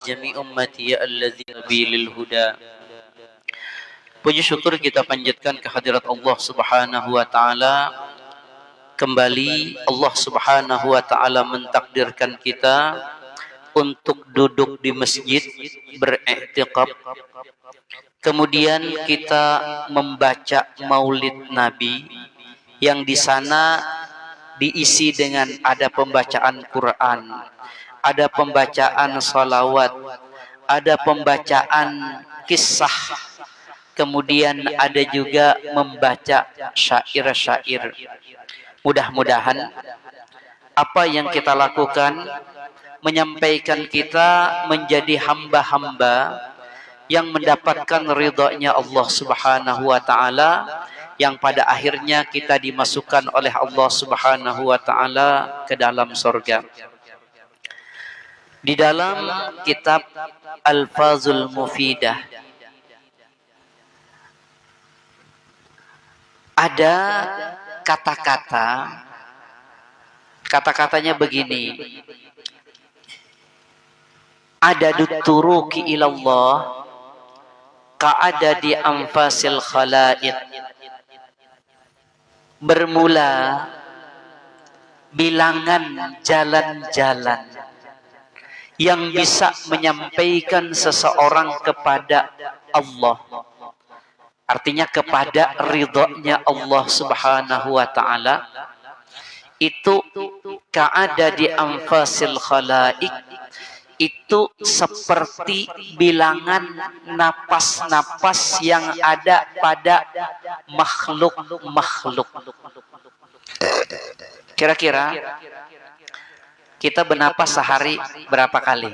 jami ummati ya alladzina bilil huda. Puji syukur kita panjatkan kehadirat Allah Subhanahu wa taala. Kembali Allah Subhanahu wa taala mentakdirkan kita untuk duduk di masjid beriktikaf. Kemudian kita membaca Maulid Nabi yang di sana diisi dengan ada pembacaan Quran, ada pembacaan salawat, ada pembacaan kisah, kemudian ada juga membaca syair-syair. Mudah-mudahan apa yang kita lakukan menyampaikan kita menjadi hamba-hamba yang mendapatkan ridhonya Allah Subhanahu wa taala, yang pada akhirnya kita dimasukkan oleh Allah Subhanahu wa taala ke dalam surga. Di dalam kitab Al-Fazul Mufidah ada kata-katanya begini: adadut turuki ilallah ka'adadi anfasil khalaid. Bermula bilangan jalan-jalan yang bisa menyampaikan seseorang kepada Allah, artinya kepada ridhonya Allah Subhanahu wa taala, itu ka'ada di anfasil khalaik, itu seperti bilangan napas-napas yang ada pada makhluk-makhluk. Kira-kira kita bernapas sehari berapa kali?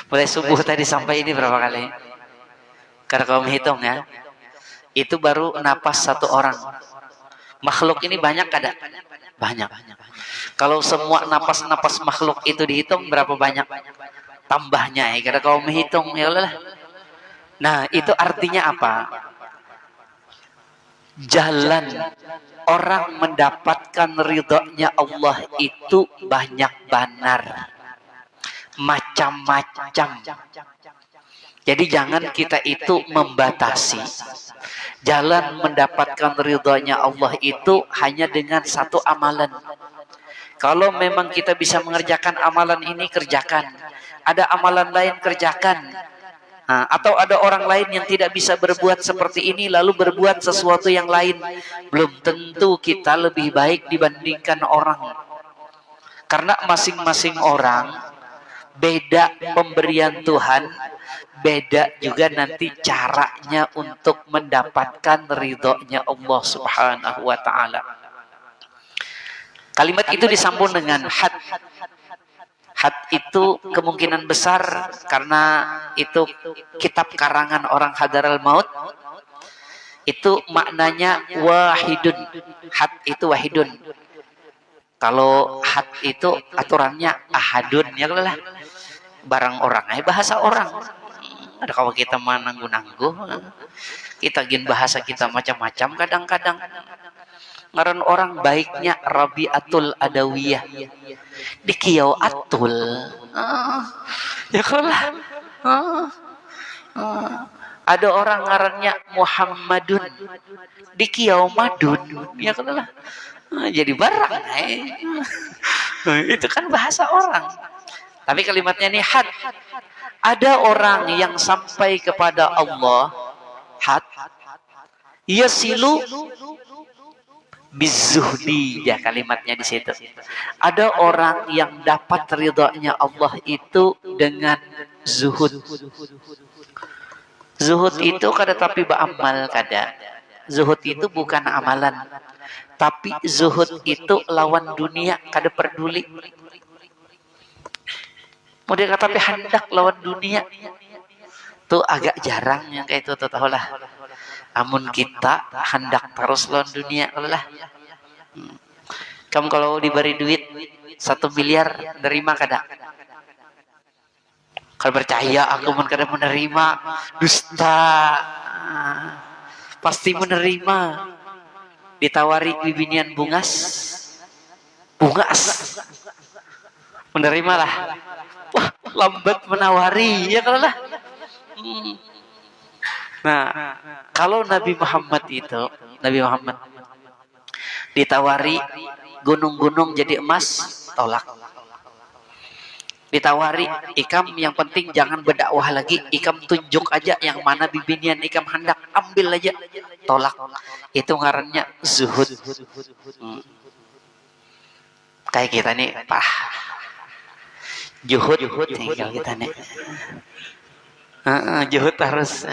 Mulai subuh tadi sampai ini berapa kali? Karena kalau menghitung ya, itu baru napas satu orang. Makhluk ini banyak ada? Banyak. Kalau semua napas-napas makhluk itu dihitung berapa banyak tambahnya ya? Karena kalau menghitung ya Allah. Nah, itu artinya apa? Jalan orang mendapatkan ridhonya Allah itu banyak banar, macam-macam. Jadi jangan kita itu membatasi. Jalan mendapatkan ridhonya Allah itu hanya dengan satu amalan. Kalau memang kita bisa mengerjakan amalan ini, kerjakan. Ada amalan lain, kerjakan. Nah, atau ada orang lain yang tidak bisa berbuat seperti ini, lalu berbuat sesuatu yang lain. Belum tentu kita lebih baik dibandingkan orang. Karena masing-masing orang beda pemberian Tuhan, beda juga nanti caranya untuk mendapatkan ridhonya Allah Subhanahu wa taala. Kalimat itu disambung dengan had. Had itu kemungkinan besar karena itu kitab karangan orang Hadaral Maut. Itu maknanya wahidun. Had itu wahidun. Kalau had itu aturannya ahadun, ya lah. Barang orang, bahasa orang. Ada kalau kita mananggu-nanggu, kita gin bahasa kita macam-macam kadang-kadang. Ngaran orang baiknya Rabi'atul Adawiyah, di Kiau Atul, ya kalah. Ada orang ngarannya Muhammadun, di Kiau Madun, ya kalah. Jadi barang, itu kan bahasa orang. Tapi kalimatnya ini had. Ada orang yang sampai kepada Allah, had, yasilu bizuhdi, ya kalimatnya di situ. Ada orang yang dapat ridhonya Allah itu dengan zuhud. Zuhud itu kada tapi beramal kada. Zuhud itu bukan amalan, tapi zuhud itu lawan dunia, kada peduli. Model kata tapi hendak lawan dunia. Tuh agak jarang yang kayak itu, tahu lah. Amun kita hendak terus lawan dunia lah. Kamu kalau diberi duit 1 miliar nerima kada? Kalau percaya aku mun kada menerima, dusta. Pasti menerima. Ditawari bibinian bungas. menerimalah. Wah, lambat menawari ya kalau lah. Nah, kalau Nabi Muhammad ditawari gunung-gunung jadi emas, tolak. Ditawari ikam yang penting jangan berdakwah lagi, ikam tunjuk aja yang mana bibinian ikam hendak ambil aja, tolak. Itu ngarannya zuhud. Kayak kita nih pak juhud tinggal kita nih juhud harus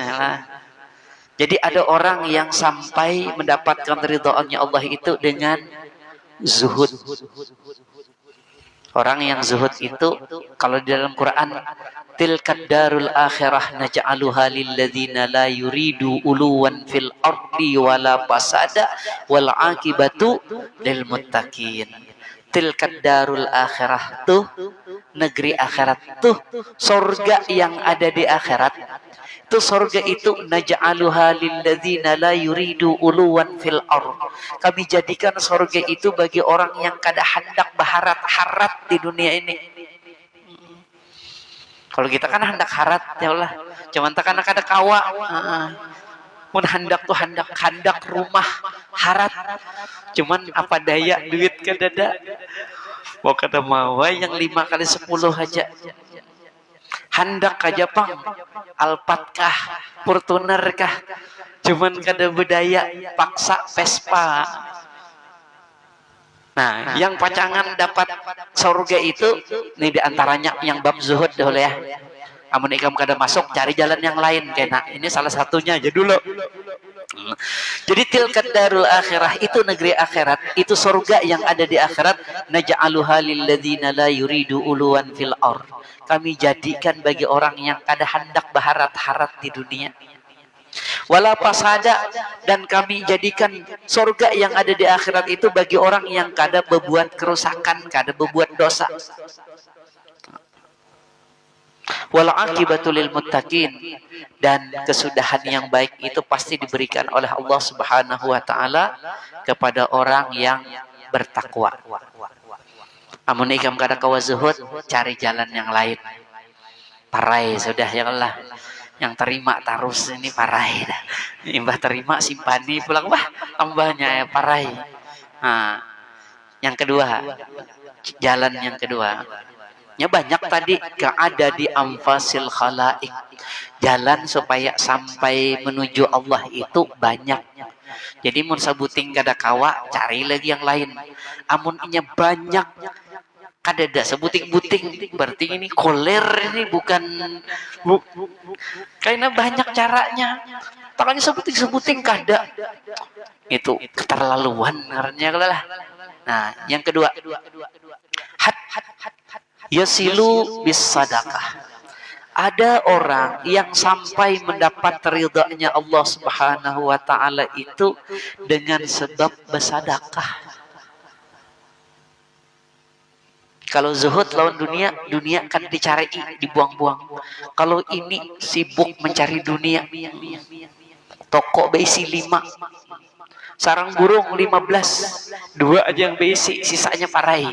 jadi ada orang yang sampai mendapatkan ridhoannya Allah itu dengan zuhud. Orang yang zuhud itu kalau di dalam Quran, tilkad darul akhirah naj'aluha lil ladzina la yuridu uluwan fil ardi wala fasada wal aqibatu lil muttaqin. Tilkad darul akhirah tuh negeri akhirat tuh surga yang ada di akhirat. Itu surga itu naj'aluha lil ladzina la yuridu uluwan fil ard. Kami jadikan surga itu bagi orang yang kada hendak berharat-harat di dunia ini. Kalau kita kan hendak harat ya Allah, cuman tak kada kawa. Mun hendak tuh hendak rumah harat. Cuman apa daya duit kada ada. Mau kada mau yang 5 kali 10 aja. Hendak aja pang Alphard kah, Fortuner kah, cuman kada budaya paksa Vespa. Nah, yang pacangan dapat surga itu nih diantaranya yang bab zuhud dulu ya. Amun ikam kada masuk, cari jalan yang lain kena. Ini salah satunya aja dulu. Jadi tilkad darul akhirah itu negeri akhirat, itu surga yang ada di akhirat. Naj'aluha lil ladzina la yuridu uluwan fil ard. Kami jadikan bagi orang yang kada hendak berharat-harat di dunia. Wala fasada, dan kami jadikan surga yang ada di akhirat itu bagi orang yang kada berbuat kerusakan, kada berbuat dosa. Wal aqibatu lil muttaqin, dan kesudahan yang baik itu pasti diberikan oleh Allah Subhanahu wa taala kepada orang yang bertakwa. Amun ikam kada kawa zuhud, cari jalan yang lain. Parai sudah ya Allah. Yang terima tarus ini parai. Imbah terima simpani pulang bah tambahnya ya parai. Nah, yang kedua, jalan yang kedua. Ya banyak tadi keada di amfasil khalaik. Jalan supaya sampai menuju Allah itu banyak. Jadi mun sabuting kada kawa, cari lagi yang lain. Amunnya banyak kada ada sebuting-buting, berarti ini koler, ini bukan karena banyak caranya. Takanya sebuting-sebuting kada. Itu keterlaluan karena lah. Nah, yang kedua, yasilu bis sadaqah. Ada orang yang sampai mendapat ridhanya Allah Subhanahu wa taala itu dengan sebab bersedekah. Kalau zuhud lawan dunia, dunia kan dicari, dibuang-buang. Kalau ini sibuk mencari dunia, toko berisi 5, sarang burung 15, 2 aja yang berisi, sisanya parai.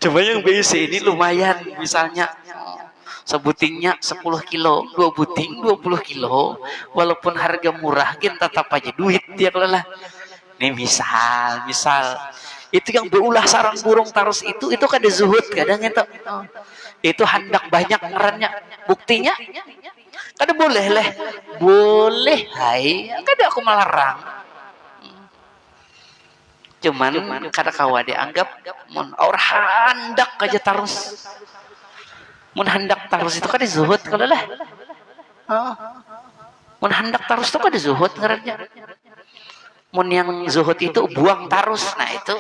Coba yang berisi ini lumayan, misalnya sebutingnya 10 kilo, 2 buting 20 kilo, walaupun harga murah, kan tetap aja duit dia lelah. Ini misal itu yang berulah sarang burung tarus itu kan ada zuhud kadang itu hendak banyak ngarannya. Buktinya kada boleh hai, kada aku melarang, cuman kada kawa dianggap mun orang hendak aja tarus. Mun hendak tarus itu kan ada zuhud kalau lah. Mun hendak tarus itu kan ada zuhud ngarannya. Mun yang zuhud itu buang tarus, nah itu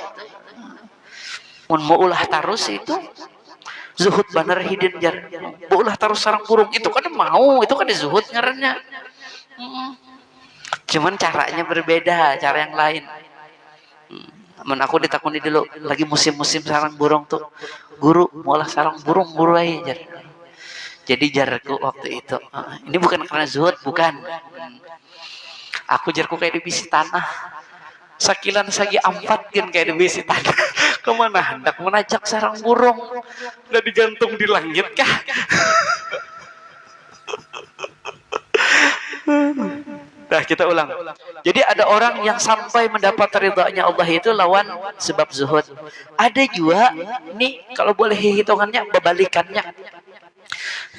mun mau ulah tarus itu zuhud bener hidin jar. Mau ulah tarus sarang burung itu kan mau, itu kan zuhud ngarannya. Cuman caranya berbeda, cara yang lain. Mun aku ditakuni dulu lagi musim-musim sarang burung tuh, guru mau ulah sarang burung guru aja jar. Jadi jarku waktu itu ini bukan karena zuhud, bukan. Aku jarku kayak di bisi tanah. Sakilan sagi 4 kan kayak di bisi tanah. Kemana hendak menajak sarang burung? Udah digantung di langit kah? Nah, kita ulang. Jadi ada orang yang sampai mendapat ridhanya Allah itu lawan sebab zuhud. Ada juga nih kalau boleh hitungannya berbalikannya.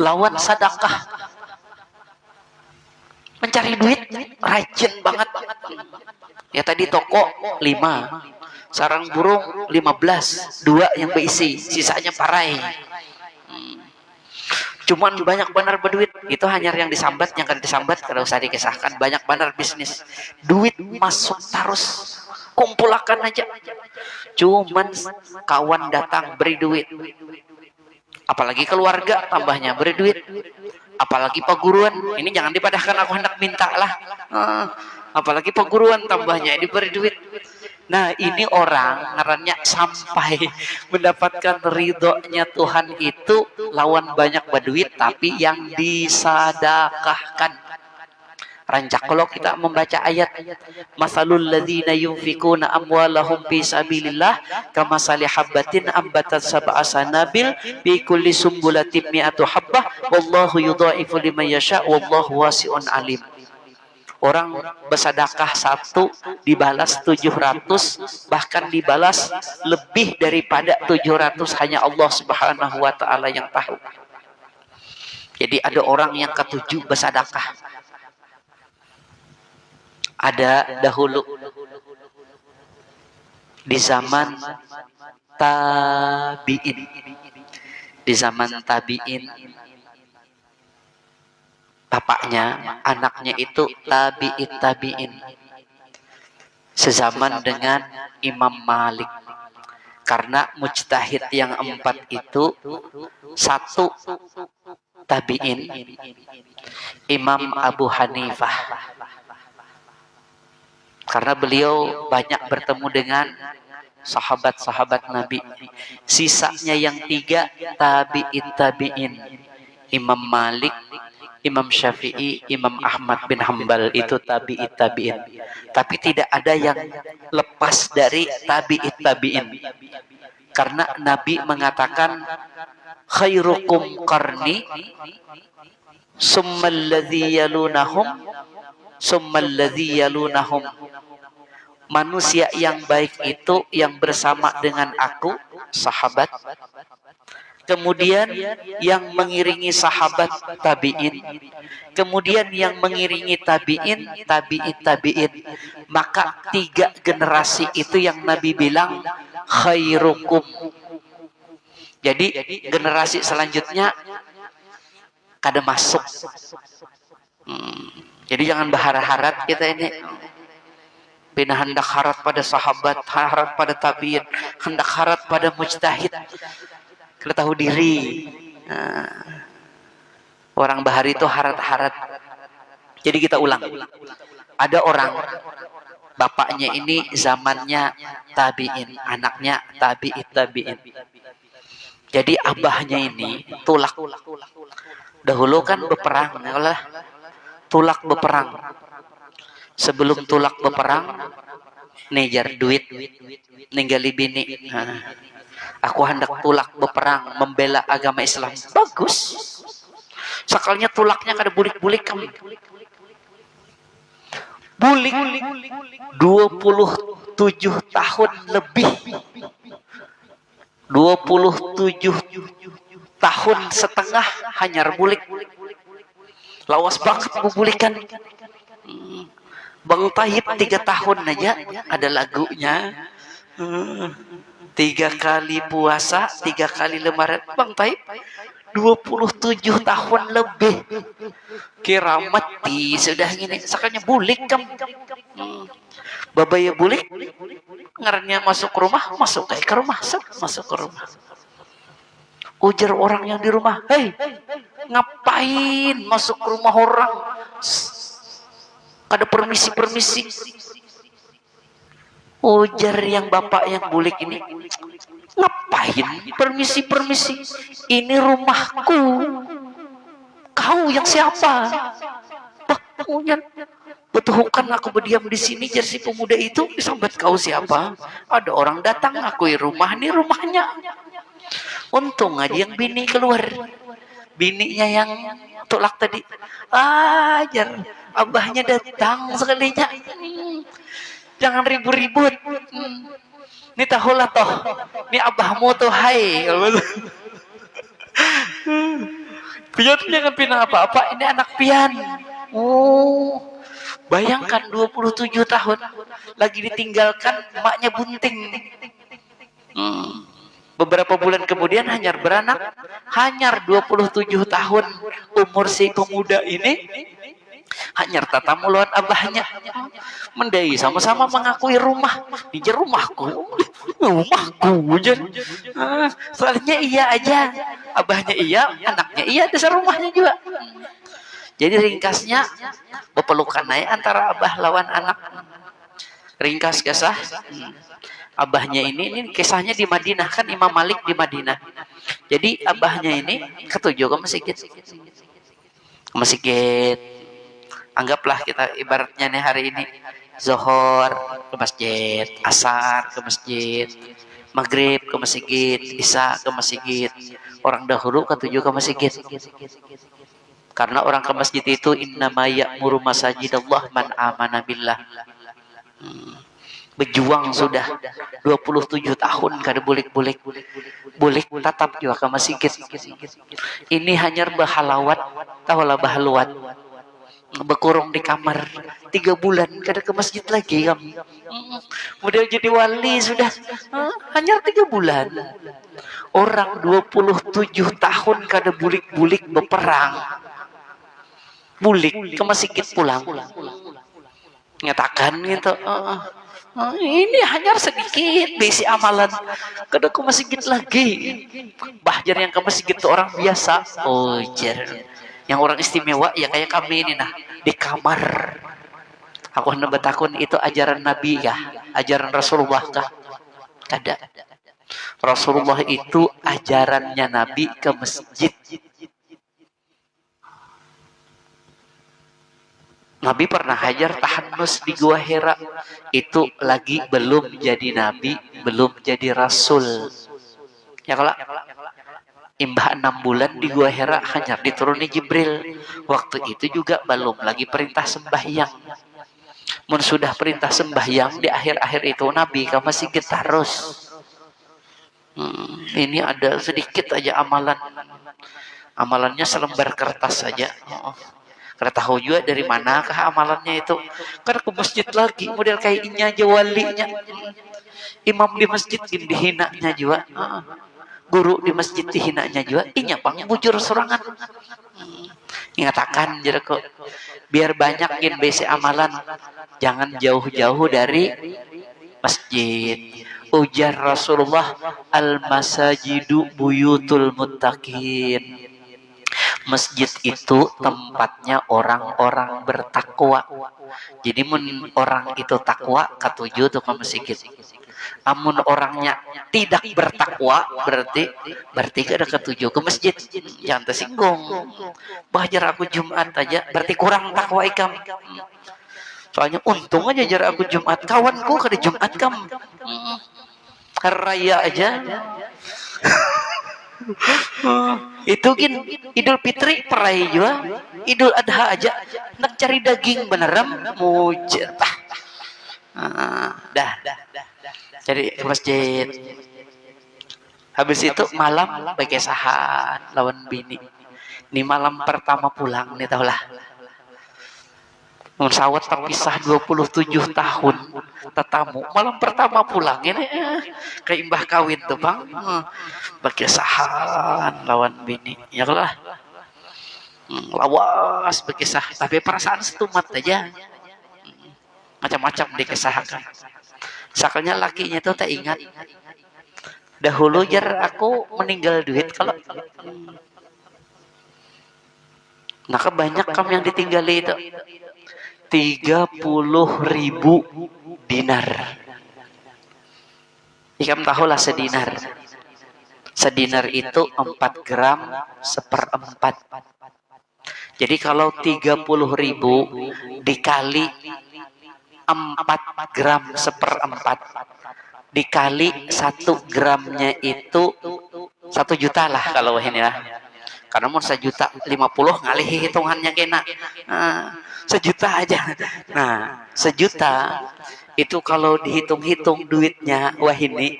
Lawan sedekah. Mencari duit rajin banget. Ya tadi toko 5, sarang burung 15, 2 yang berisi, sisanya parai. Cuman banyak benar berduit, itu hanya yang disambat, yang kan disambat kalau usah dikisahkan, banyak benar bisnis. Duit masuk terus, kumpulkan aja. Cuman kawan datang beri duit. Apalagi keluarga tambahnya beri duit. Apalagi perguruan, ini jangan dipadahkan aku hendak minta lah. Apalagi perguruan tambahnya diberi duit. Nah ini orang ngarannya sampai mendapatkan ridhonya Tuhan itu lawan banyak berduit tapi yang disadakahkan. Rancak kalau kita membaca ayat masalul ladzina yunfikuna amwalahum fi sabilillah kamasali habbatin ambatat sab'a sanabil fi kulli sumbulatin mi'atu habbah wallahu yudha'ifu liman yasha wallahu wasi'un alim. Orang bersedekah 1 dibalas 700, bahkan dibalas lebih daripada 700, hanya Allah Subhanahu wa taala yang tahu. Jadi ada orang yang ketujuh bersedekah. Ada dahulu di zaman tabi'in. Di zaman tabi'in bapaknya, anaknya itu tabi'in. Sezaman dengan Imam Malik. Karena mujtahid yang 4 itu 1 tabi'in, Imam Abu Hanifah. Karena beliau banyak bertemu dengan sahabat-sahabat Nabi. Sisanya yang 3 tabi'in. Imam Malik, Imam Syafi'i, Imam Ahmad bin Hambal, itu tabi'in. Tapi tidak ada yang lepas dari tabi'in. Karena Nabi mengatakan khairukum qarni summal ladzi yalunahum. Manusia yang baik itu yang bersama dengan aku, sahabat. Kemudian yang mengiringi sahabat tabi'in. Kemudian yang mengiringi tabi'in. Maka 3 generasi itu yang Nabi bilang khairukum. Jadi generasi selanjutnya kada masuk. Jadi jangan berharap-harap kita ini. Bina hendak harap pada sahabat, harap pada tabi'in, hendak harap pada mujtahid. Kita tahu diri. Orang bahari itu harat-harat. Jadi kita ulang. Ada orang, bapaknya ini zamannya tabi'in, anaknya tabi'in. Jadi abahnya ini tulak. Dahulu kan berperang, tulak berperang. Sebelum tulak berperang, nejar duit, ninggali bini. Aku hendak tulak berperang membela agama Islam. Bagus. Sakalnya tulaknya kada bulik-bulik kami. Bulik 27 tahun lebih. 27 tahun setengah hanya bulik. Lawas banget bubulikan. Bang Taib 3 tahun aja ada lagunya. 3 kali puasa, 3 kali lebaran. Bang Taib 27 tahun lebih. Kira mati sudah gini. Sakanya bulik kam. Babaya bulik. Ngarannya masuk ke rumah, masuk ke rumah, masuk ke rumah. Ujar orang yang di rumah, hei, ngapain masuk ke rumah orang? Ada permisi. Ujar yang bapak yang bulik ini, ngapain permisi? Ini rumahku. Kau yang siapa? Betuhukan aku berdiam di sini, jar si pemuda itu. Sambat kau siapa? Ada orang datang akui rumah, nih rumahnya. Untung aja yang bini keluar. Bininya yang tolak tadi. Jar, abahnya datang sekalinya. Jangan ribut-ribut. Ini tahulah toh. Ini abahmu tuh hai. Pian jangan pindah apa-apa. Ini anak pian. Oh, bayangkan 27 tahun lagi ditinggalkan, emaknya bunting. Beberapa bulan kemudian hanyar beranak. Hanyar 27 tahun umur si pemuda ini. Hanyar tatamu lawan abahnya. Mendai sama-sama mengakui rumah. Di rumahku. Soalnya iya aja. Abahnya iya, anaknya iya, dasar rumahnya juga. Jadi ringkasnya berpelukan naik antara abah lawan anak. Ringkas kisah. Abahnya ini kisahnya di Madinah, kan Imam Malik di Madinah. Jadi abahnya ini ketujuh ke masjid. Anggaplah kita ibaratnya nih hari ini Zuhur ke masjid, Asar ke masjid, Maghrib ke masjid, Isya ke masjid. Orang dahulu ketujuh ke masjid. Karena orang ke masjid itu innama ya'muru masajidallah man amana billah. Berjuang sudah 27 tahun kada bulik-bulik. Bulik tatap juga ke masjid. Ini hanya bahalawat, tahulah bahaluat. Berkurung di kamar 3 bulan kada ke masjid lagi kamu. Model jadi wali sudah hanya 3 bulan. Orang 27 tahun kada bulik-bulik berperang. Bulik ke masjid pulang. Nyatakan gitu. Ini hanya sedikit besi amalan. Kada ke masjid lagi. Bahjar yang ke masjid itu orang biasa. Oh, jar. Yang orang istimewa ya kayak kami ini nah di kamar. Aku hendak bertakun itu ajaran Nabi kah? Ajaran Rasulullah kah? Kada. Rasulullah itu ajarannya Nabi ke masjid. Nabi pernah hajar tahannus di Gua Hira. Itu lagi belum jadi Nabi, belum jadi Rasul. Ya kalau imbah 6 bulan di Gua Hira hanya dituruni Jibril. Waktu itu juga belum lagi perintah sembahyang. Mun sudah perintah sembahyang di akhir-akhir itu Nabi ke masjid terus. Ini ada sedikit aja amalan. Amalannya selembar kertas saja. Karena tahu juga dari manakah amalannya itu. Karena ke masjid lagi model kayak ini aja walinya. Imam di masjid dihinanya juga. Guru di masjid dihinanya juga. Inya pang bujur sorangan. Ingatakan jadi kok biar banyakin besi amalan. Jangan jauh-jauh dari masjid. Ujar Rasulullah, al-masajidu buyutul muttaqin. Masjid itu tempatnya orang-orang bertakwa. Jadi orang itu takwa ketujuh tuh ke masjid. Amun orangnya tidak bertakwa berarti ada ketujuh ke masjid. Jangan tersinggung. Bahajar aku Jumat aja berarti kurang takwa ikam. Soalnya untung aja jar aku Jumat, kawanku kada Jumat kam. Raya aja. Itu kan Idul Fitri perai juga, Idul Adha aja nak cari daging beneran mujur. Dah. Jadi ke masjid. Habis itu malam pakai sahan lawan bini. Ini malam pertama pulang nih tahulah. Sawat terpisah 27 tahun tetamu malam pertama pulang ini kayak imbah kawin tuh bang pakai sahan lawan bini ya lah lawas pakai sah tapi perasaan setumat aja macam-macam dikesahkan sakalnya lakinya tuh tak ingat dahulu jar aku meninggal duit kalau nah banyak kam yang ditinggali itu 30.000 dinar. Ikam tahulah sedinar. Sedinar itu 4 gram 1/4. Jadi kalau 30.000 dikali 4 gram seperempat, dikali 1 gramnya itu 1 juta lah kalau ini lah. Karena mau 1.050.000 ngalih hitungannya kena. Nah, 1 juta aja. Nah, 1 juta itu kalau dihitung-hitung duitnya Wahini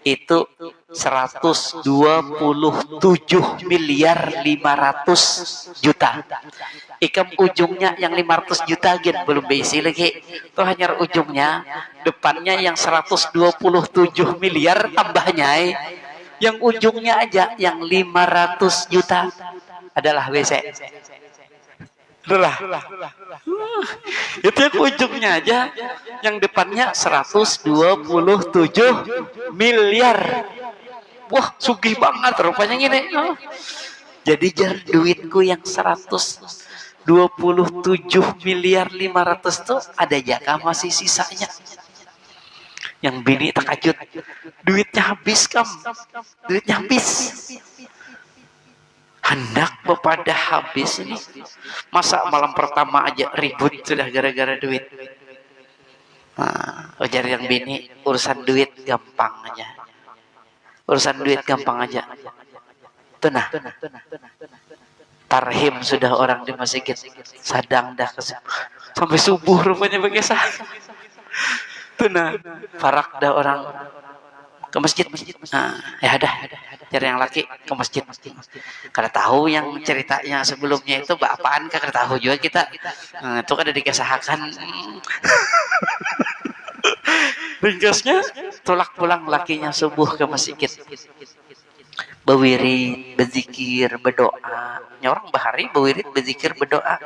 itu 127.500.000.000. Ikam ujungnya yang 500 juta gitu belum beisi lagi. Itu hanya ujungnya, depannya yang 127 miliar tambahnya. Yang ujungnya aja yang 500 juta adalah WC. Itu yang ujungnya aja, yang depannya 127 miliar. Wah, sugih banget rupanya gini. Jadi jar duitku yang 127.500.000.000 tuh ada jaka masih sisanya. Yang bini takajud, duitnya habis kam, duitnya habis. Hendak pada habis ini, masa malam pertama aja ribut sudah gara-gara duit. Nah, ujar yang bini, urusan duit gampang aja, urusan duit gampang aja. Tenah, tarhim sudah orang di masjid, sadang dah sampai subuh rupanya begesah. Nah, farak dah orang ke masjid. Nah, ya dah, cari yang laki ke masjid. Kada tahu yang ceritanya sebelumnya itu apaan, kada tahu juga kita. Nah, itu kada dikisahkan. Ringkasnya, tolak pulang lakinya subuh ke masjid. Bewirid, berzikir, berdoa. Orang bahari bewirid, berzikir, berdoa.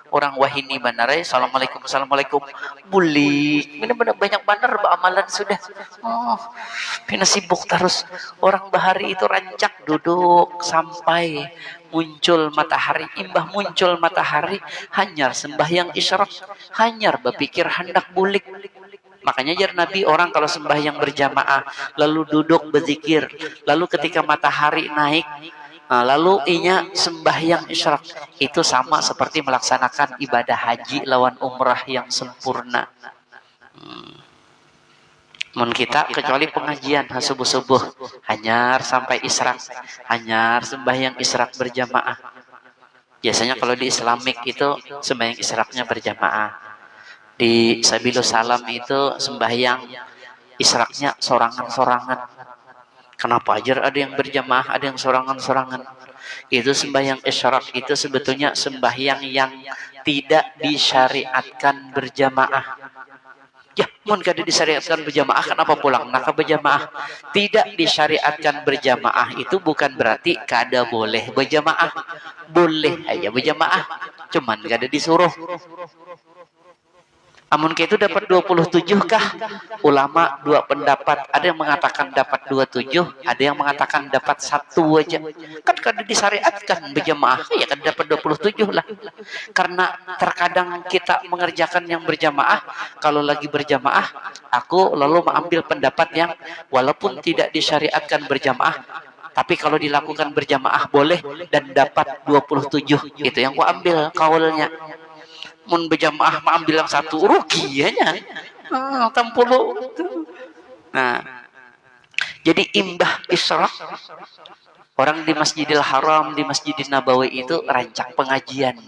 Orang Wahini Banarai, assalamualaikum, assalamualaikum, bulik. Benar-benar banyak banar amalan sudah. Oh, pina sibuk terus. Orang bahari itu rancak duduk sampai muncul matahari. Imbah muncul matahari, hanyar sembahyang isyraq, hanyar berpikir hendak bulik. Makanya jar Nabi, orang kalau sembahyang berjamaah, lalu duduk berzikir, lalu ketika matahari naik, lalu inya sembahyang isyraq, itu sama seperti melaksanakan ibadah haji lawan umrah yang sempurna. Mun kita kecuali pengajian subuh-subuh, hanyar sampai isyraq, hanyar sembahyang isyraq berjamaah. Biasanya kalau di Islamik itu sembahyang isyraqnya berjamaah. Di Sabilus Salam itu sembahyang isyraqnya sorangan-sorangan. Kenapa aja ada yang berjamaah, ada yang sorangan-sorangan? Itu sembahyang isyraq itu sebetulnya sembahyang yang tidak disyariatkan berjamaah. Ya, mun kada disyariatkan berjamaah, kenapa pulang nak berjamaah? Tidak disyariatkan berjamaah itu bukan berarti kada boleh berjamaah. Boleh aja berjamaah, cuman kada disuruh. Amun itu dapat 27 kah? Ulama dua pendapat. Ada yang mengatakan dapat 27, ada yang mengatakan dapat 1 aja. Kan kada disyariatkan berjamaah, ya kan dapat 27 lah. Karena terkadang kita mengerjakan yang berjamaah, kalau lagi berjamaah, aku lalu mengambil pendapat yang walaupun tidak disyariatkan berjamaah, tapi kalau dilakukan berjamaah boleh dan dapat 27. Itu yang gua ambil kaulnya. Mun berjamaah ambil yang 1 rugi ya nya. Tampulu. Nah, jadi imbah isyraq, orang di Masjidil Haram, di Masjidil Nabawi itu rancang pengajian.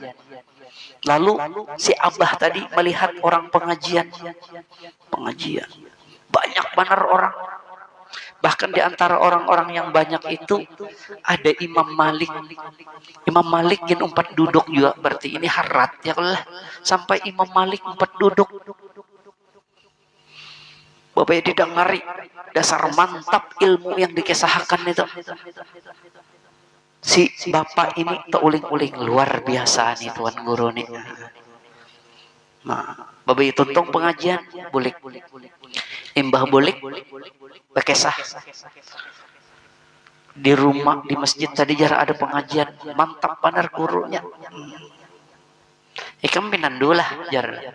Lalu si Abah tadi melihat orang pengajian. Banyak benar orang. Bahkan di antara orang-orang yang banyak itu ada Imam Malik. Imam Malik yang 4 duduk juga, berarti ini harat ya Allah. Sampai Imam Malik 4 duduk. Bapak didengari, dasar mantap ilmu yang dikisahkan itu. Si bapak ini teuling-uling luar biasa nih Tuan Guru nih. Nah, bapak tuntung pengajian, bulik. Imbah bulik, bekesah. Di rumah, di masjid tadi jarang ada pengajian, mantap benar gurunya. Ikam pinandulah jar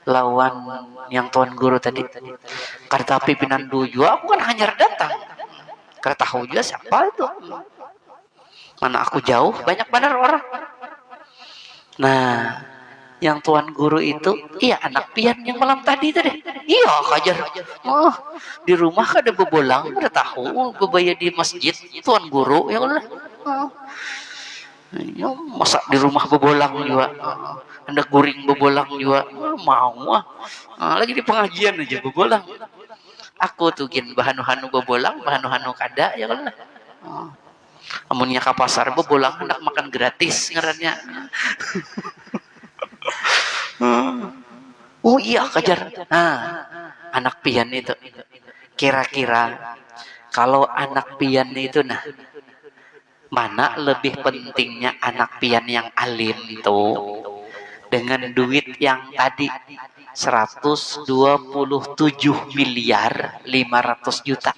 lawan yang Tuan Guru tadi. Karena tapi pinandu juga, aku kan hanya datang. Karena tahu juga siapa itu. Mana aku jauh, banyak benar orang. Nah, yang tuan guru itu, iya anak pian yang malam tadi tadi. Iya kajar. Oh, di rumah ada bebolang, ada tahu, bebaya di masjid, tuan guru ya Allah. Oh. Ya, masa di rumah bebolang juga, ada guring bebolang juga, mau ah. Lagi di pengajian aja bebolang. Aku tuh gin bahan-hanu bebolang, bahan-hanu kada ya Allah. Oh. Amunnya ke pasar bebolang hendak makan gratis ngarannya. Oh iya kajar. Nah, anak pian itu. Kira-kira kalau anak pian itu nah mana lebih pentingnya anak pian yang alim tuh dengan duit yang tadi 127 miliar 500 juta.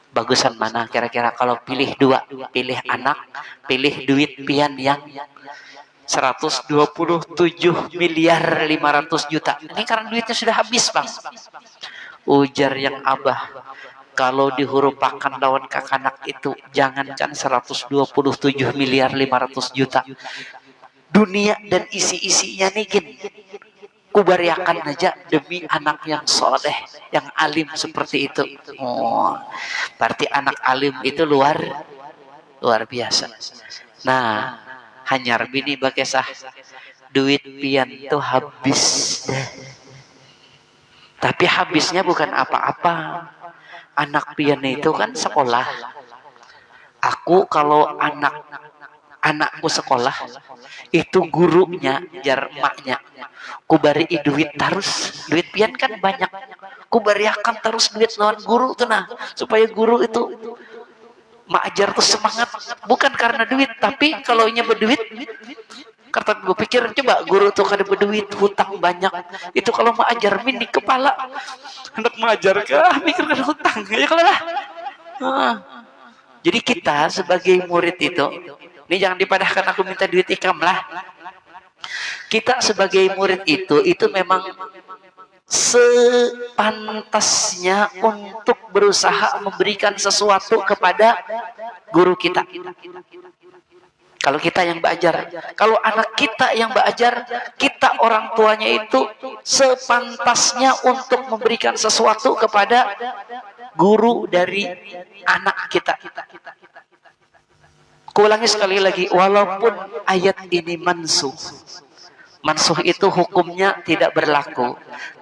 Bagusan mana kira-kira kalau pilih dua, pilih anak, pilih duit pian yang 127 miliar 500 juta. Ini karena duitnya sudah habis, Bang. Ujar yang Abah, kalau dihurupakan lawan kakanak itu, jangankan 127 miliar 500 juta. Dunia dan isi-isinya nih, gin. Kubariakan aja demi anak yang soleh, yang alim seperti itu. Oh, berarti anak alim itu luar biasa. Nah, hanyar bini bakesah duit pian tuh habis deh. Tapi habisnya bukan apa-apa. Anak pian itu kan sekolah. Aku kalau anakku sekolah itu gurunya jar emaknya kubari duit terus, duit pian kan banyak, kubariakan terus duit lawan guru tuh nah, supaya guru itu maajar tuh semangat, bukan karena duit, tapi kalau nya berduit. Kata gue pikir coba guru tuh kada berduit, hutang banyak, itu kalau mau ajar mini kepala hendak mengajar mikir kada hutang ya kalau lah. Jadi kita sebagai murid itu, ini jangan dipadahkan aku minta duit ikam lah. Kita sebagai murid itu memang sepantasnya untuk berusaha memberikan sesuatu kepada guru kita. Kalau kita yang belajar, kalau anak kita yang belajar, kita orang tuanya itu sepantasnya untuk memberikan sesuatu kepada guru dari anak kita. Kuulangi sekali lagi, walaupun ayat ini mansuh itu hukumnya tidak berlaku,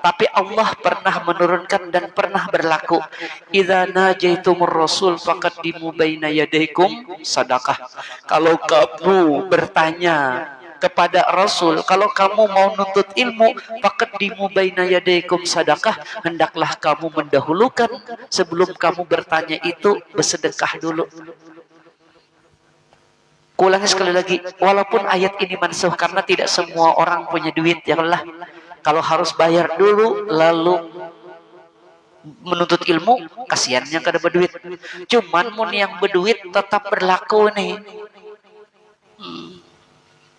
tapi Allah pernah menurunkan dan pernah berlaku. Idza najaitumur rasul faqaddimu baina yadaykum sadaqah. Kalau kamu bertanya kepada Rasul, kalau kamu mau nuntut ilmu, faqaddimu baina yadaykum sadaqah, hendaklah kamu mendahulukan sebelum kamu bertanya itu bersedekah dulu. Kuulangi sekali lagi, walaupun ayat ini mansuh karena tidak semua orang punya duit ya Allah. Kalau harus bayar dulu lalu menuntut ilmu, kasihannya kada berduit. Cuman mun yang berduit tetap berlaku nih.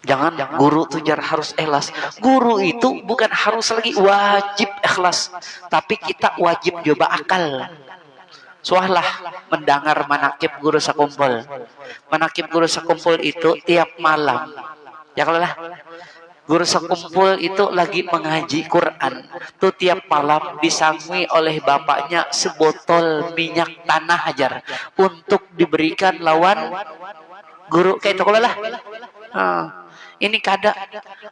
Jangan guru tujar harus ikhlas. Guru itu bukan harus lagi wajib ikhlas, tapi kita wajib coba akal. Soalah mendengar manakib guru sakumpul. Manakib guru sakumpul itu tiap malam. Ya kalau lah guru sakumpul itu lagi mengaji Quran. Tuh tiap malam disangui oleh bapaknya sebotol minyak tanah ajar untuk diberikan lawan guru kayak itu kalau lah. Ini kada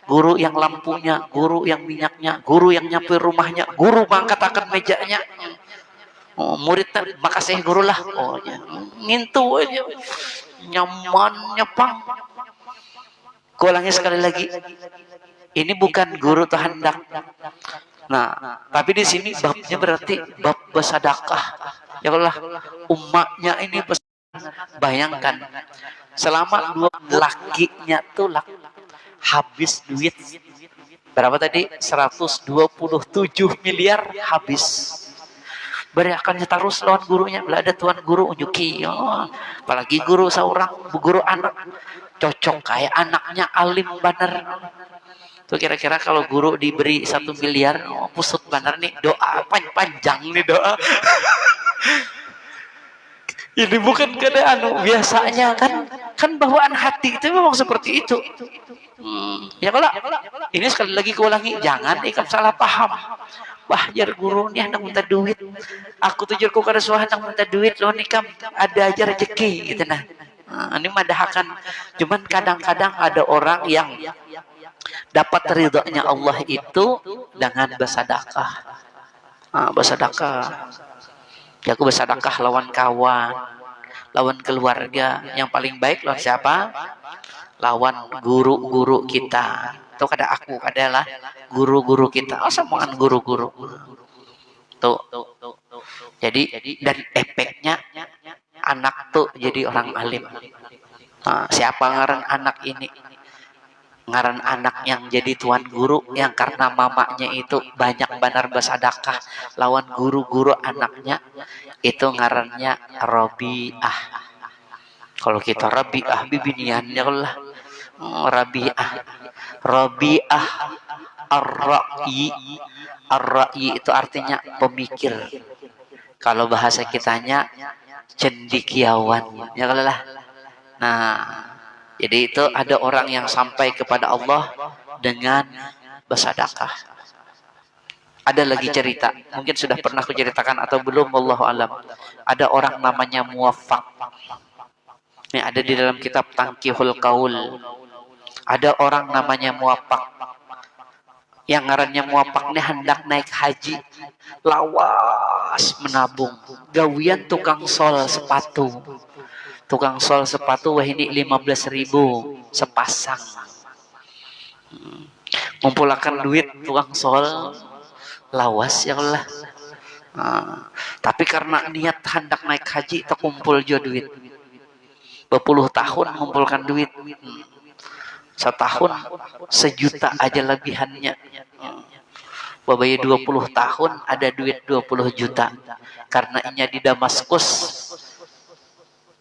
guru yang lampunya, guru yang minyaknya, guru yang nyapu rumahnya, guru mangkat akan mejanya. Oh, murid makasih guru lah. Oh ya, ngintu aja nyaman nyepang. Kuulangi sekali lagi, ini bukan guru tuh hendak. Nah, tapi di sini babnya berarti bab bersedekah. Ya Allah, umatnya ini bayangkan selama dua lakinya tuh habis duit berapa tadi? 127 miliar habis. Beriakannya terus lawan gurunya, bila ada tuan guru unjuki, apalagi guru seorang, guru anak cocok kayak anaknya alim bener. Tuh kira-kira kalau guru diberi 1 miliar, pusut bener nih doa panjang nih doa. Ini bukan kada biasanya kan Kan bawaan hati itu memang seperti itu. Ya kalau ini sekali lagi kuulangi, jangan ikut salah paham. Wah, jar guru nih anak minta duit. Aku tujuh ku kada suah anak minta duit loh nih kam, ada aja rezeki gitu nah. Ini madahakan. Cuman kadang-kadang ada orang yang dapat ridhonya Allah itu dengan bersedekah. Bersedekah. Ya aku bersedekah lawan kawan, lawan keluarga. Yang paling baik lawan siapa? Lawan guru-guru kita. Itu kada aku, adalah guru-guru kita. Semuaan guru-guru. Tuh. Jadi dan efeknya anak tuh jadi orang alim. Siapa ngaran anak ini? Ngaran anak yang jadi tuan guru yang karena mamanya itu banyak benar bersedekah lawan guru-guru anaknya, itu ngarannya Rabi'ah. Kalau kita Rabi'ah bibiniannya lah Rabi'ah Ar-Ra'yi. Ar-Ra'yi itu artinya pemikir. Kalau bahasa kitanya cendekiawan ya lah. Nah, jadi itu ada orang yang sampai kepada Allah dengan bersedekah. Ada lagi cerita, mungkin sudah pernah aku ceritakan atau belum, wallahu alam. Ada orang namanya Muwaffaq. Ini ada di dalam kitab Tangkihul Qaul. Ada orang namanya Muwaffaq. Yang ngarannya Muwaffaq ini hendak naik haji. Lawas menabung. Gawian tukang sol sepatu. Tukang sol sepatu wah ini 15.000 sepasang. Ngumpulkan duit tukang sol lawas ya Allah. Tapi karena niat hendak naik haji terkumpul jo duit. Berpuluh tahun mengumpulkan duit. Setahun 1 juta aja lebihannya. Babaya 20 tahun ada duit 20 juta. Karena inya di Damaskus.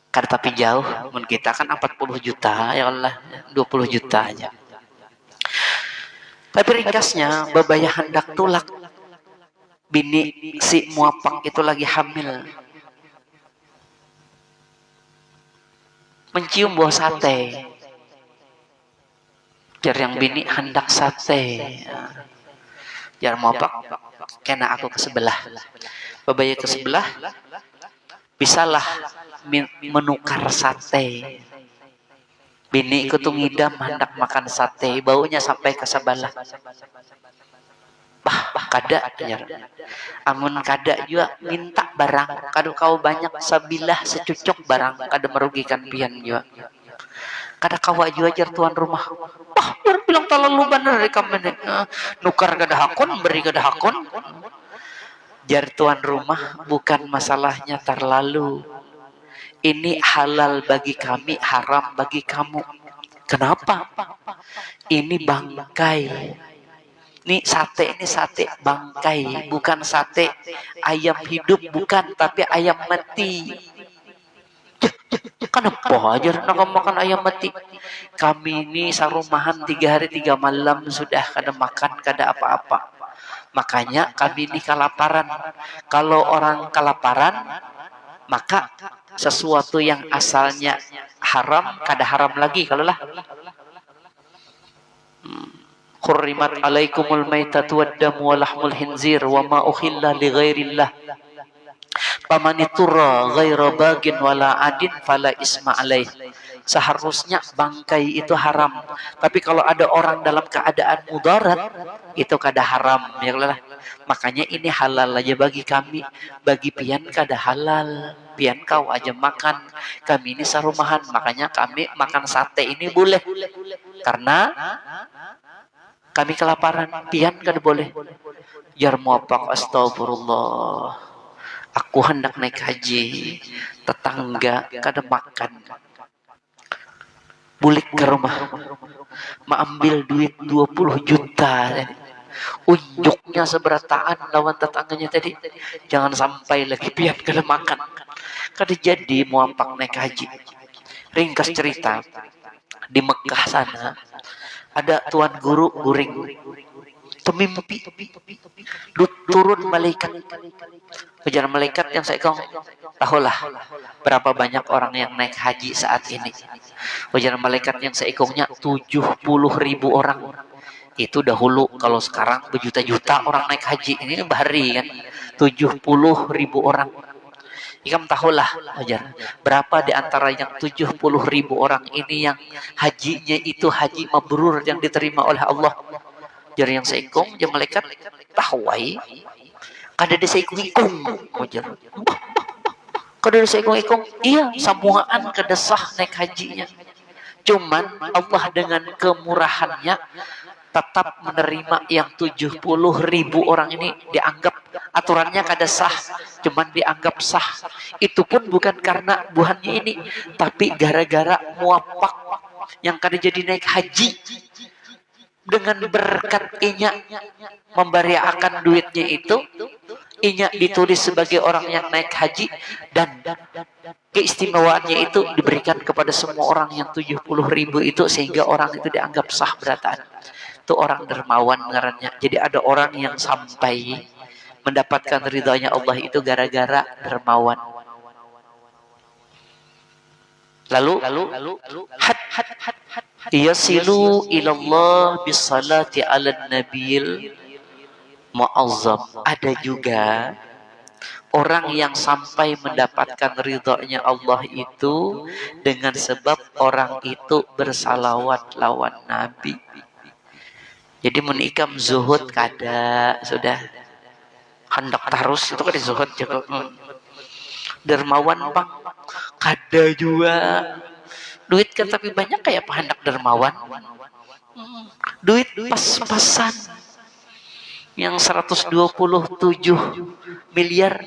Karena tapi jauh, mun kita kan 40 juta, ya Allah, 20 juta aja. Tapi ringkasnya, babaya hendak tulak. Bini si Muwaffaq itu lagi hamil. Mencium bau sate. Jar yang bini hendak sate. Jar Muwaffaq, kena aku ke sebelah. Babaya ke sebelah, bisalah menukar sate. Bini ikut ngidam hendak makan sate, baunya sampai ke sebelah. Kada amun kada juga minta barang, kada kau banyak sabilah secucuk barang, kada merugikan pian juga. Kada kawa juga jar tuan rumah. Bilang terlalu benar kamu nukar kada hakun, beri kada hakun. Jar tuan rumah, bukan masalahnya terlalu. Ini halal bagi kami, haram bagi kamu. Kenapa? Ini bangkai. Ini sate bangkai, bukan sate ayam hidup, bukan, tapi ayam mati. Kenapa aja nak makan ayam mati? Kami ini sarumahan 3 hari 3 malam sudah kada makan, kada apa-apa. Makanya kami ini kelaparan. Kalau orang kelaparan, maka sesuatu yang asalnya haram kada haram lagi kalau lah. Hurrimat alaikumul maitatu waddamu wa lahmul khinzir wa ma ukhilla li ghairillah. Pamaniturra ghaira bagin wala adin fala isma alaih. Seharusnya bangkai itu haram. Tapi kalau ada orang dalam keadaan mudarat, itu kada haram. Ya lah. Makanya ini halal aja bagi kami. Bagi pian kada halal. Pian kau aja makan. Kami ini sarumahan. Makanya kami makan sate ini boleh. Karena kami kelaparan. Pian kada boleh. Jar Muwaffaq, astagfirullah. Aku hendak naik haji. Tetangga kada makan. Bulik ke rumah, mengambil duit 20 juta. Unjuknya seberataan lawan tetangganya tadi. Jangan sampai lagi pian kada makan. Kada jadi Muwaffaq naik haji. Ringkas cerita, di Mekah sana ada tuan guru guring. Itu mimpi. Turun malaikat. Ujar malaikat yang seekong, tahulah berapa banyak orang yang naik haji saat ini. Ujar malaikat yang seekongnya 70.000 orang. Itu dahulu, kalau sekarang berjuta-juta orang naik haji. Ini bahari kan, 70.000 orang. Ikam tahulah, ujar, berapa di antara yang 70.000 orang ini yang hajinya itu haji mabrur yang diterima oleh Allah. Ujar yang seekong, ujar malaikat, tahwai kada di seekong ikong, ujar. Kada di seekong ikong, iya, samuaan kada sah naik hajinya. Cuman Allah dengan kemurahannya tetap menerima yang 70.000 orang ini, dianggap aturannya kada sah, cuman dianggap sah. Itu pun bukan karena buhannya ini, tapi gara-gara muapak yang kada jadi naik haji. Dengan berkat inya memberiakan duitnya itu, inya ditulis sebagai orang yang naik haji, dan keistimewaannya itu diberikan kepada semua orang yang 70.000 itu, sehingga orang itu dianggap sah berataan. Itu orang dermawan ngarannya. Jadi ada orang yang sampai mendapatkan ridhonya Allah itu gara-gara dermawan. Lalu yasilu ilallah bisalati ala nabil mu'azzam. Ada juga orang yang sampai mendapatkan ridhonya Allah itu dengan sebab orang itu bersalawat lawan Nabi. Jadi menikam zuhud kada, sudah hendak tarus itu kan zuhud juga. Dermawan bang kada juga. Duit kan tapi banyak kayak apa hendak dermawan. Duit pas-pasan. Yang 127 miliar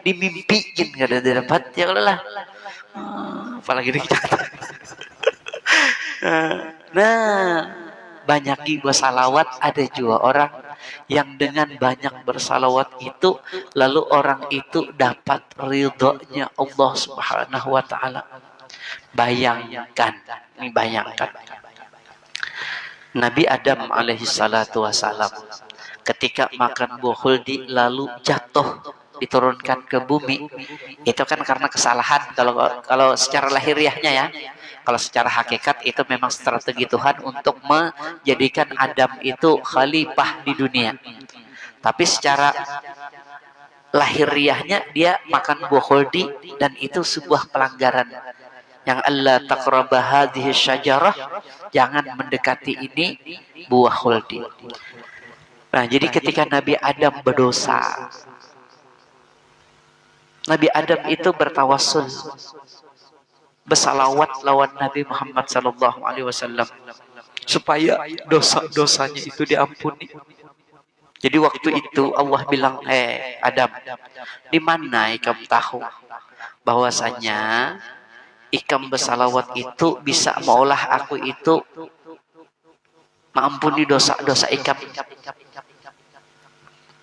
dimimpiin kada dapat ya kalau lah. Apalagi kita. Nah, banyaki bersalawat. Ada juga orang yang dengan banyak bersalawat itu, lalu orang itu dapat ridhonya Allah Subhanahu wa ta'ala. Bayangkan, ini bayangkan, Nabi Adam alaihi salatu wassalam ketika makan buah khuldi lalu jatuh diturunkan ke bumi, itu kan karena kesalahan. Kalau secara lahiriahnya ya, kalau secara hakikat itu memang strategi Tuhan untuk menjadikan Adam itu khalifah di dunia. Tapi secara lahiriahnya dia makan buah khuldi, dan itu sebuah pelanggaran. Yang Allah taqraba hadhihi syajarah, jangan mendekati ini buah khuldi. Nah, jadi ketika Nabi Adam berdosa, Nabi Adam itu bertawassul, bersalawat lawan Nabi Muhammad sallallahu alaihi wasallam supaya dosa-dosanya itu diampuni. Jadi waktu itu Allah bilang, Adam, di mana ikam tahu bahwasanya ikam bersalawat itu bisa maulah aku itu mengampuni dosa-dosa ikam?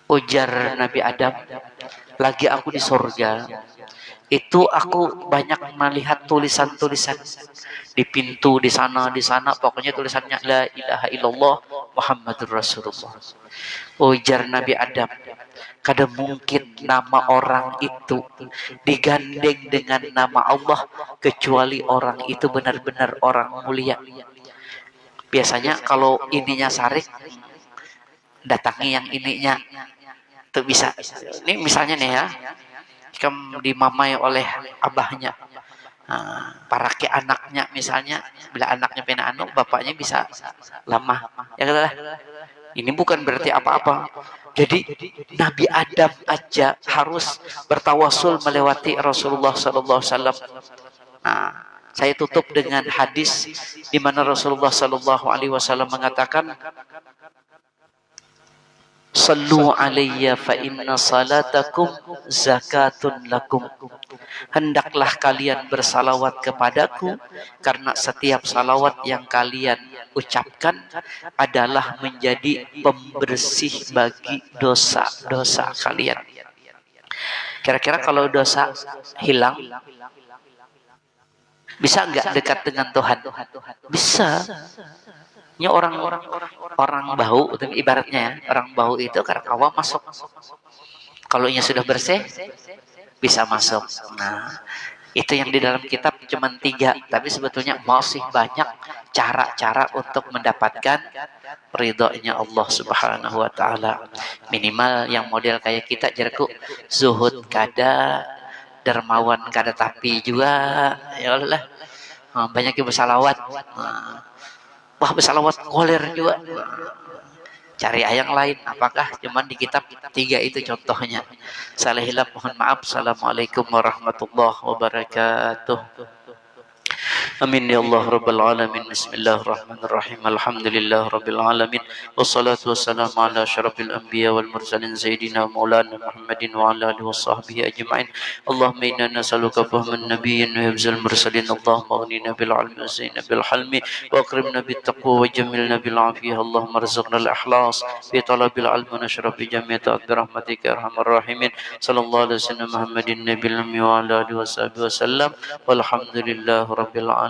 Ujar Nabi Adam, lagi aku di surga itu aku banyak melihat tulisan-tulisan di pintu, di sana, pokoknya tulisannya la ilaha illallah Muhammadur Rasulullah. Ujar Nabi Adam, kada mungkin nama orang itu digandeng dengan nama Allah kecuali orang itu benar-benar orang mulia. Biasanya kalau ininya sarik, datangi yang ininya tuh bisa. Ini misalnya nih ya, ikam dimamai oleh abahnya, para ke anaknya misalnya, bila anaknya pena anu, bapaknya bisa lama, ya katalah. Ini bukan berarti apa-apa. Jadi Nabi Adam aja harus bertawasul melewati Rasulullah sallallahu alaihi wasallam. Saya tutup dengan hadis di mana Rasulullah sallallahu alaihi wasallam mengatakan, Sallu alayya fa inna salatakum zakatun lakum. Hendaklah kalian bersalawat kepadaku, karena setiap salawat yang kalian ucapkan adalah menjadi pembersih bagi dosa-dosa kalian. Kira-kira kalau dosa hilang, bisa enggak dekat dengan Tuhan? Bisa. Ini orang bau, ibaratnya ya, orang bau itu karena awam masuk. Kalau nya sudah bersih, bisa masuk. Nah, itu yang di dalam kitab cuma 3, tapi sebetulnya masih banyak cara-cara untuk mendapatkan ridhonya Allah Subhanahu wa taala. Minimal yang model kayak kita jerku zuhud kada, dermawan kada tapi juga ya Allah. Banyak yang bersalawat. Wah, bersalawat koler juga. Cari yang lain, apakah cuman di kitab 3 itu contohnya. Salah hilap mohon maaf. Assalamualaikum warahmatullahi wabarakatuh. Amin ya Allah rabbal alamin. Bismillahirrahmanirrahim. Alhamdulillah rabbil alamin. Wassalatu wassalamu ala asyrafil anbiya wal mursalin sayyidina maulana Muhammadin wa ala alihi washabbihi ajmain. Allahumma inna nas'aluka fahman nabiyyin wa hifzal mursalin. Allahumma aghnina bil ilmi wa zidna bil hilmi wa akrimna bit taqwa wa jammilna bil afiyah. Allahumma arzuqna al ikhlas fi talabil ilmi wa nashrah bi jami' ta'at bi rahmatika ya arhamar rahimin. Sallallahu alaihi wasallam Muhammadin nabiyil ummi wa ala alihi washabbihi wasallam. Walhamdulillah rabbil alamin.